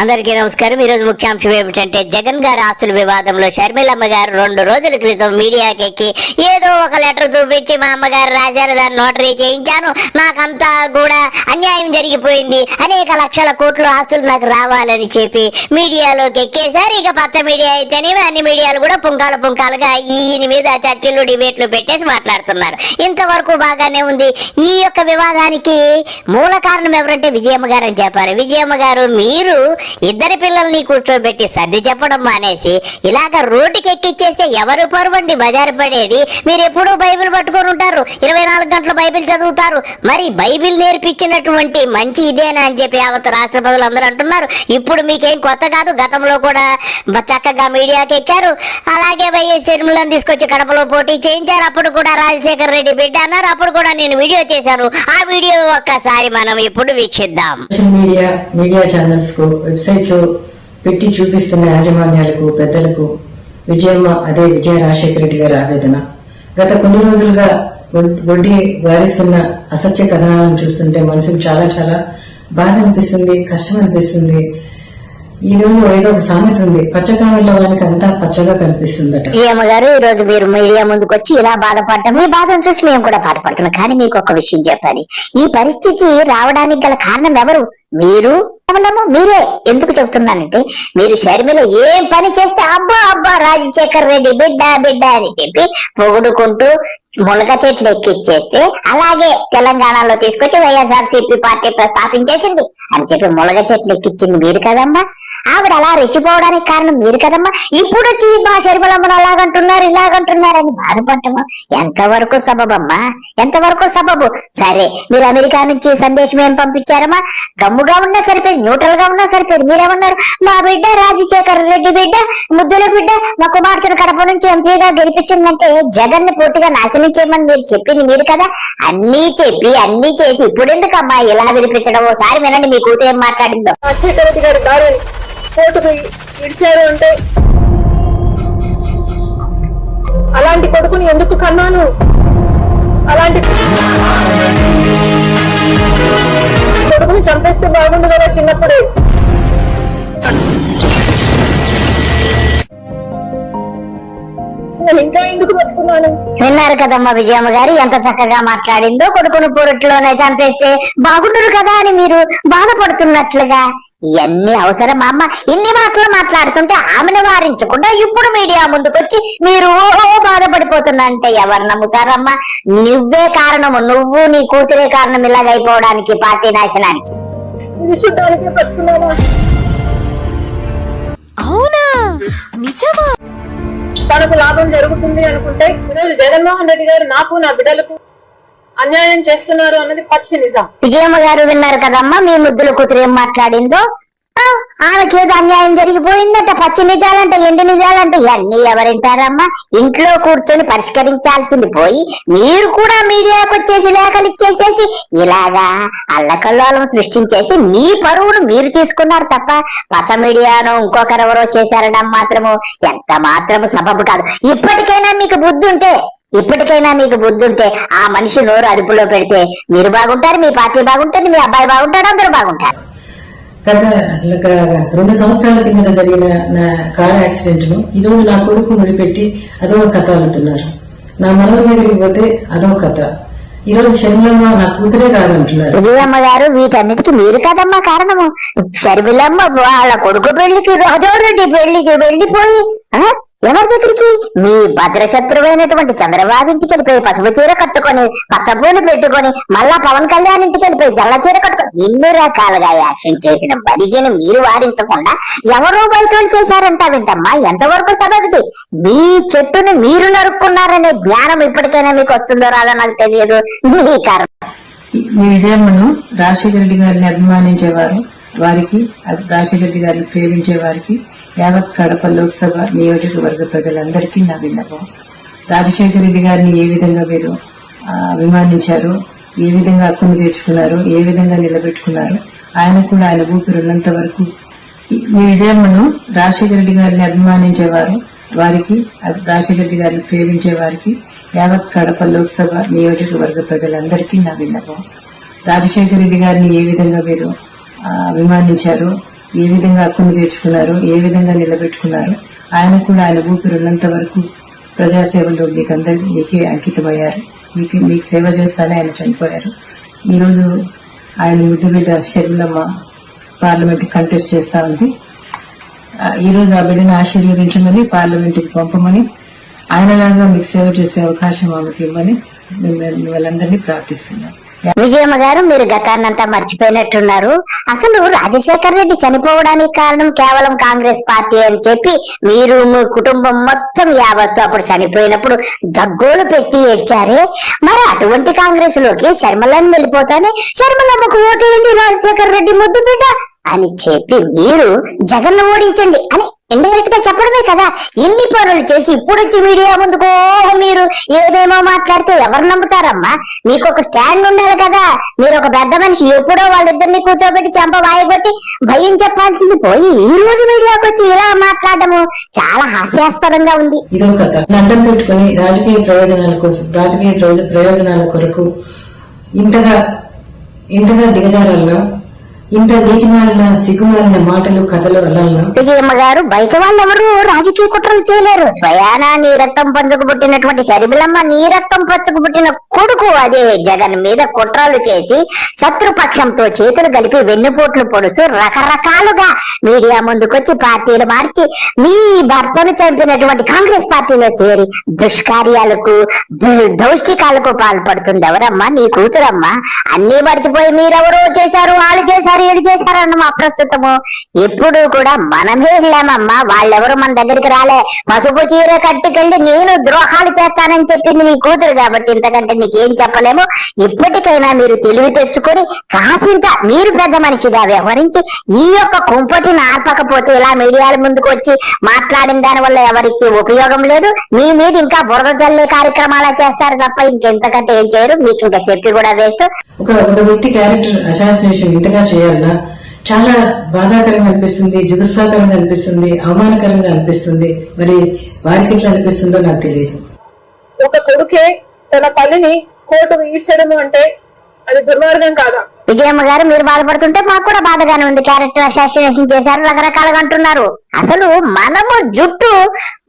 అందరికీ నమస్కారం. ఈ రోజు ముఖ్యాంశం ఏమిటంటే జగన్ గారి ఆస్తుల వివాదంలో షర్మిలమ్మ గారు 2 రోజుల క్రితం మీడియాకి ఎక్కి ఏదో ఒక లెటర్ చూపించి మా అమ్మగారు రాశారు, దాన్ని నోటరీ చేయించాను, నాకంతా కూడా అన్యాయం జరిగిపోయింది, అనేక లక్షల కోట్ల ఆస్తులు నాకు రావాలని చెప్పి మీడియాలోకి ఎక్కేశారు. ఇక పచ్చ మీడియా అయితేనేమి అన్ని మీడియాలు కూడా పుంకాలుగా ఈయన మీద చర్చలు డిబేట్లు పెట్టేసి మాట్లాడుతున్నారు. ఇంతవరకు బాగానే ఉంది. ఈ యొక్క వివాదానికి మూల కారణం ఎవరంటే విజయమ్మ గారు అని చెప్పాలి. విజయమ్మ గారు, మీరు ఇద్దరి పిల్లల్ని కూర్చోబెట్టి సర్ది చెప్పడం మానేసి ఇలాగ రోడ్డుకి ఎక్కిచ్చేస్తే ఎవరు పరువండి బజారు పడేది? మీరు ఎప్పుడూ బైబిల్ పట్టుకొని ఉంటారు, 24 గంటలు బైబిల్ చదువుతారు. మరి బైబిల్ నేర్పించినటువంటి మంచి ఇదేనా అని చెప్పి యావత్ రాష్ట్ర ప్రజలందరూ అంటున్నారు. ఇప్పుడు మీకేం కొత్త కాదు, గతంలో కూడా చక్కగా మీడియాకి ఎక్కారు. అలాగే వైఎస్ షర్మిలను తీసుకొచ్చి కడపలో పోటీ చేయించారు. అప్పుడు కూడా రాజశేఖర్ రెడ్డి బిడ్డ అన్నారు. అప్పుడు కూడా నేను వీడియో చేశాను. ఆ వీడియో ఒక్కసారి మనం ఇప్పుడు వీక్షిద్దాం. మీడియా ఛానల్స్ కు వెబ్సైట్లు పెట్టి చూపిస్తున్న యాజమాన్యాలకు, పెద్దలకు విజయమ్మ, అదే విజయ రాజశేఖర రెడ్డి గారి ఆవేదన. గత కొన్ని రోజులుగా గొడ్డి వారిస్తున్న అసత్య కథనాలను చూస్తుంటే మనసుకు చాలా చాలా బాధ అనిపిస్తుంది, కష్టం అనిపిస్తుంది. ఈ రోజు ఏదో ఒక సామెత ఉంది, పచ్చకామల్లో వానికి అంతా పచ్చగా కనిపిస్తుందట. విజయమ్మ గారు, ఈ రోజు మీరు మీడియా ముందుకు వచ్చి ఇలా బాధపడటం, మీ బాధను చూసి మేము కూడా బాధపడుతున్నాం. కానీ మీకు ఒక విషయం చెప్పాలి. ఈ పరిస్థితి రావడానికి గల కారణం ఎవరు? మీరు, మీరే. ఎందుకు చెప్తున్నానంటే, మీరు షర్మిల ఏం పని చేస్తే అబ్బా రాజశేఖర్ రెడ్డి బిడ్డ అని చెప్పి పొగుడుకుంటూ మునగ చెట్లు ఎక్కిచ్చేస్తే, అలాగే తెలంగాణలో తీసుకొచ్చి వైఎస్ఆర్సీపీ పార్టీ స్థాపించేసింది అని చెప్పి మునగ చెట్లు ఎక్కిచ్చింది మీరు కదమ్మా. ఆవిడ అలా రెచ్చిపోవడానికి కారణం మీరు కదమ్మా. ఇప్పుడు వచ్చి మా షర్మిలమ్మను అలాగంటున్నారు ఇలాగంటున్నారని బాధపడటమా ఎంతవరకు సబబమ్మా? ఎంతవరకు సబబు? సరే, మీరు అమెరికా నుంచి సందేశం ఏం పంపించారమ్మా? గమ్ముగా ఉన్నా సరిపోయింది, న్యూట్రల్ గా ఉన్నా సరిపోయింది. మీరేమన్నారు? మా బిడ్డ రాజశేఖర్ రెడ్డి బిడ్డ, ముద్దుల బిడ్డ, మా కుమార్తెను కడప నుంచి ఎంపీగా గెలిపించిందంటే జగన్ ని పూర్తిగా నాశనం చేయమని మీరు చెప్పింది మీరు కదా. అన్ని చెప్పి అన్ని చేసి ఇప్పుడు ఎందుకమ్మా ఇలా వినిపించడం? ఓసారి వినండి మీ కూతురు ఏం మాట్లాడిందో. రాజశేఖర రెడ్డి గారి భార్యని కోర్టుకు ఇచ్చారు అంటే, అలాంటి కొడుకుని ఎందుకు కన్నాను? అలాంటి కొడుకుని చంపేస్తే బాగుండు కదా చిన్నప్పుడు. నేను ఇంకా ఎందుకు బతుకున్నాను? విన్నారు కదమ్మా విజయమ్మ గారు ఎంత చక్కగా మాట్లాడిందో. కొడుకును పొరట్లోనే చంపేస్తే బాగుండరు కదా అని మీరు బాధపడుతున్నట్లుగా. ఇవన్నీ అవసరమా అమ్మ? ఇన్ని మాటలు మాట్లాడుతుంటే ఆమెను వారించకుండా ఇప్పుడు మీడియా ముందుకొచ్చి మీరు బాధపడిపోతున్నంటే ఎవరు నమ్ముతారమ్మా? నువ్వే కారణము, నువ్వు నీ కూతురే కారణం ఇలాగైపోవడానికి, పార్టీ నాశనానికి. ఇది చూడడానికే బతుకున్నాను. అవునా? నిజమా? తనకు లాభం జరుగుతుంది అనుకుంటే ఈరోజు జగన్మోహన్ రెడ్డి గారు నాకు, నా బిడ్డలకు అన్యాయం చేస్తున్నారు అన్నది పచ్చి నిజం. విజయమ్మ గారు విన్నారు కదమ్మా మీ ముద్దుల కూతురు ఏం మాట్లాడిందో. ఆమెకేదో అన్యాయం జరిగిపోయిందట. పచ్చి నిజాలంట, ఎండి నిజాలంట, ఇవన్నీ ఎవరింటారమ్మా? ఇంట్లో కూర్చొని పరిష్కరించాల్సింది పోయి మీరు కూడా మీడియాకు వచ్చేసి లేఖలు ఇచ్చేసేసి ఇలాగా అల్లకల్లోలం సృష్టించేసి మీ పరువును మీరు తీసుకున్నారు తప్ప పచ్చ మీడియాను ఇంకొకరెవరో చేశారడం మాత్రము ఎంత మాత్రము సబబు కాదు. ఇప్పటికైనా మీకు బుద్ధి ఉంటే ఆ మనిషి నోరు అదుపులో పెడితే మీరు బాగుంటారు, మీ పార్టీ బాగుంటుంది, మీ అబ్బాయి బాగుంటాడు, అందరూ బాగుంటారు. గత 2 సంవత్సరాల కింద జరిగిన నా కార్ యాక్సిడెంట్ ను ఈ రోజు నా కొడుకు ముడిపెట్టి అదో కథ అడుగుతున్నారు. నా మనవ దగ్గరికి పోతే అదో కథ. ఈ రోజు షర్మిలమ్మ నా కూతురే కాదంటున్నారు. విజయమ్మ గారు, వీటన్నిటికీ మీరు కాదమ్మా కారణము. షర్మిలమ్మ వాళ్ళ కొడుకు పెళ్లికి, రాజోరెడ్డి పెళ్లికి వెళ్లిపోయి ఎవరి దగ్గరికి? మీ భద్రశత్రువైనటువంటి చంద్రబాబు ఇంటికి వెళ్ళిపోయి పసుపు చీర కట్టుకొని, పచ్చపూలు పెట్టుకొని, మళ్ళా పవన్ కళ్యాణ్ ఇంటికి వెళ్ళిపోయి జల్ల చీర కట్టుకొని, ఇన్ని రకాలుగా యాక్షన్ చేసిన బడిజని మీరు వారించకుండా ఎవరో బయట చేశారంటా వింటమ్మా. ఎంతవరకు సబబిది? మీ చెట్టుని మీరు నరుక్కున్నారనే జ్ఞానం ఇప్పటికైనా మీకు వస్తుందో రాదో నాకు తెలియదు. మీ కారణం. మీ విజయమ్మను రాజశేఖర రెడ్డి గారిని అభిమానించేవారు, వారికి రాజశేఖర రెడ్డి గారిని ప్రేమించే వారికి యావత్ కడప లోక్సభ నియోజకవర్గ ప్రజలందరికీ నా విన్నపం. రాజశేఖర రెడ్డి గారిని ఏ విధంగా మీరు అభిమానించారు, ఏ విధంగా హక్కును తీర్చుకున్నారు, ఏ విధంగా నిలబెట్టుకున్నారు, ఆయన కూడా ఆయన ఊపిరున్నంత వరకు. మీ విజయమ్మను రాజశేఖర రెడ్డి గారిని అభిమానించేవారు, వారికి రాజశేఖర రెడ్డి గారిని ప్రేమించే వారికి యావత్ కడప లోక్సభ నియోజకవర్గ ప్రజలందరికీ నా విన్నపం. రాజశేఖర రెడ్డి గారిని ఏ విధంగా మీరు అభిమానించారు, ఏ విధంగా హక్కును చేర్చుకున్నారు, ఏ విధంగా నిలబెట్టుకున్నారు. ఆయన కూడా ఆయన ఊపిరి ఉన్నంత వరకు ప్రజాసేవలో మీకే అంకితమయ్యారు. మీకు సేవ చేస్తానే ఆయన చనిపోయారు. ఈరోజు ఆయన ముద్దు బిడ్డ షర్మిలమ్మ పార్లమెంట్ కంటెస్ట్ చేస్తా ఉంది. ఈరోజు ఆ బిడ్డను ఆశీర్వదించమని, పార్లమెంట్కి పంపమని, ఆయనలాగా మీకు సేవ చేసే అవకాశం ఆమెకి ఇవ్వమని వాళ్ళందరినీ ప్రార్థిస్తున్నాం. విజయమ్మ గారు, మీరు గతాన్నంతా మర్చిపోయినట్టున్నారు. అసలు రాజశేఖర్ రెడ్డి చనిపోవడానికి కారణం కేవలం కాంగ్రెస్ పార్టీ అని చెప్పి మీరు మీ కుటుంబం మొత్తం యావత్తు అప్పుడు చనిపోయినప్పుడు దగ్గోలు పెట్టి ఏడ్చారే. మరి అటువంటి కాంగ్రెస్ లోకి శర్మలను వెళ్ళిపోతానే శర్మలమ్మకు ఓటేయండి రాజశేఖర్ రెడ్డి ముద్దు బిడ్డ అని చెప్పి మీరు జగన్ ఓడించండి అని ఇండైరెక్ట్ గా చెప్పడమే కదా. ఇన్ని పనులు చేసి ఇప్పుడు వచ్చి మీడియా ముందుకో మీరు ఏమేమో మాట్లాడితే ఎవరు నమ్ముతారమ్మా? మీకు ఒక స్టాండ్ ఉండాలి కదా. మీరు ఒక పెద్ద మనిషి, ఎప్పుడో వాళ్ళిద్దరిని కూర్చోబెట్టి చంప వాయిగొట్టి భయం చెప్పాల్సింది పోయి ఈ రోజు మీడియాకి వచ్చి ఇలా మాట్లాడము చాలా హాస్యాస్పదంగా ఉంది. ఇదో కథ అడ్డం పెట్టుకుని రాజకీయ ప్రయోజనాల కొరకు ఇంతగా దిగజారాలన్నా, ఇంత నీతిమాలిన సిగ్గుమాలిన మాటలు కథలు అల్లాలన్నా. విజయమ్మ గారు, బయట వాళ్ళెవరు రాజకీయ కుట్రలు చేయలేరు. స్వయానా నీ రక్తం పంచుకు పుట్టినటువంటి శర్మిలమ్మ నీ రక్తం పంచుకు పుట్టిన కొడుకు అదే జగన్ మీద కుట్రలు చేసి శత్రుపక్షంతో చేతులు కలిపి వెన్నుపోట్లు పొడుచు రకరకాలుగా మీడియా ముందుకొచ్చి పార్టీలు మార్చి మీ భర్తను చంపినటువంటి కాంగ్రెస్ పార్టీలో చేరి దుష్కార్యాలకు దౌష్టికాలకు పాల్పడుతుంది ఎవరమ్మా? నీ కూతురమ్మా. అన్ని మర్చిపోయి మీరెవరో చేశారు, వాళ్ళు చేశారు, ఏడు చేశారన్న అప్రస్తుతము. ఎప్పుడు కూడా మనమే వెళ్ళామమ్మా, వాళ్ళెవరు మన దగ్గరికి రాలే. పసుపు చీర కట్టుకెళ్ళి నేను ద్రోహాలు చేస్తానని చెప్పింది నీ కూతురు కాబట్టి ఇంతకంటే నీకేం చెప్పలేము. ఇప్పటికైనా మీరు తెలివి తెచ్చుకొని కాసింత మీరు పెద్ద మనిషిగా వ్యవహరించి ఈ యొక్క కుంపటిని ఆర్పకపోతే ఇలా మీడియాల ముందుకు వచ్చి మాట్లాడిన దాని వల్ల ఎవరికి ఉపయోగం లేదు. మీ మీద ఇంకా బురద జల్లే కార్యక్రమాలు చేస్తారు తప్ప ఇంకెంతకంటే ఏం చేయరు. మీకు ఇంకా చెప్పి కూడా వేస్ట్. ఒక వ్యక్తి క్యారెక్టర్ అసాసినేషన్ ఇంతగా చేయాలన్నా చాలా బాధాకరంగా అనిపిస్తుంది, జుగుప్సాకరంగా అనిపిస్తుంది, అవమానకరంగా అనిపిస్తుంది. మరి వారికి ఎట్లా అనిపిస్తుందో నాకు తెలియదు. ఒక కొడుకే తన తల్లిని కోర్టుకు ఈడ్చడము అంటే అది దుర్మార్గం కాదా? విజయమ్మ గారు, మీరు బాధపడుతుంటే మాకు కూడా బాధగానే ఉంది. క్యారెక్టర్ అసాసినేషన్ చేశారు, రకరకాలుగా అంటున్నారు. అసలు మనము జుట్టు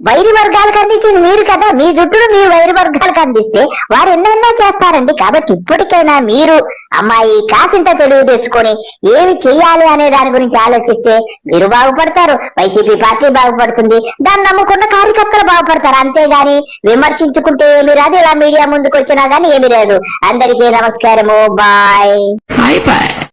వైరి వర్గాలకు అందించింది మీరు కదా. మీ జుట్టును మీరు వైరి వర్గాలకు అందిస్తే వారు ఎన్నెన్నో చేస్తారండి. కాబట్టి ఇప్పటికైనా మీరు అమ్మాయి కాసింత తెలివి తెచ్చుకొని ఏమి చెయ్యాలి అనే దాని గురించి ఆలోచిస్తే మీరు బాగుపడతారు, వైసీపీ పార్టీ బాగుపడుతుంది, దాన్ని నమ్ముకున్న కార్యకర్తలు బాగుపడతారు. అంతేగాని విమర్శించుకుంటే ఏమి రాదు. ఇలా మీడియా ముందుకు వచ్చినా గానీ ఏమి లేదు. అందరికీ నమస్కారము. బాయ్. Bye bye.